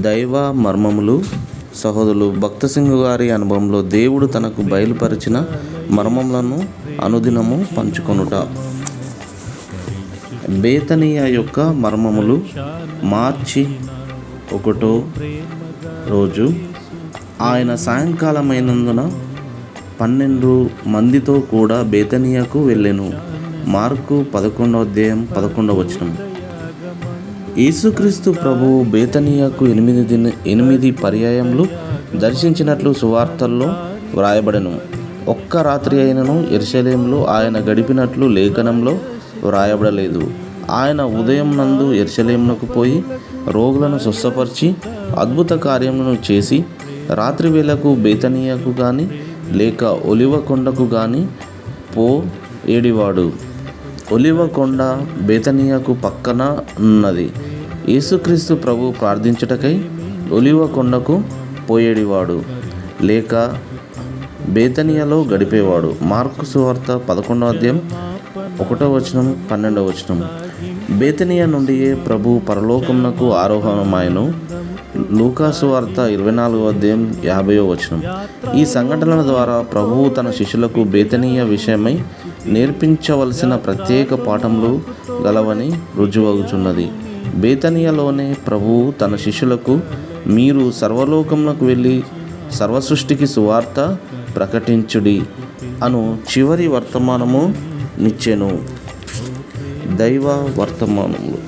దైవ మర్మములు. సహోదరులు భక్త సింగ్ గారి అనుభవంలో దేవుడు తనకు బయలుపరిచిన మర్మములను అనుదినము పంచుకొనుట. బేతనియ యొక్క మర్మములు. మార్చి 1 రోజు ఆయన సాయంకాలమైనందున 12 మందితో కూడా బేతనియకు వెళ్ళెను. మార్కు 11:11. యేసుక్రీస్తు ప్రభువు బేతనియకు 8 పర్యాయములు దర్శించినట్లు సువార్తల్లో వ్రాయబడెను. ఒక్క రాత్రి అయినను యెరూషలేములో ఆయన గడిపినట్లు లేఖనంలో వ్రాయబడలేదు. ఆయన ఉదయం నందు యెరూషలేమునకు పోయి రోగులను స్వస్థపరిచి అద్భుత కార్యములను చేసి రాత్రి వేళకు బేతనియకు గాని లేక ఒలివ కొండకు గాని పోయేడివాడు. ఒలివ కొండ బేతనియకు పక్కన ఉన్నది. యేసుక్రీస్తు ప్రభు ప్రార్థించుటకై ఒలివ కొండకు పోయేడివాడు లేక బేతనియలో గడిపేవాడు. మార్కు సువార్త 11:1-12. బేతనియ నుండియే ప్రభు పరలోకమునకు ఆరోహణమాయెను. లూకా సువార్త 24:50. ఈ సంఘటనల ద్వారా ప్రభువు తన శిష్యులకు బేతనియ విషయమై నేర్పించవలసిన ప్రత్యేక పాఠములు గలవని రుజువగుచున్నది. బేతనియలోనే ప్రభువు తన శిష్యులకు మీరు సర్వలోకమునకు వెళ్ళి సర్వసృష్టికి సువార్త ప్రకటించుడి అను చివరి వర్తమానము నిచ్చెను. దైవ వర్తమానములు.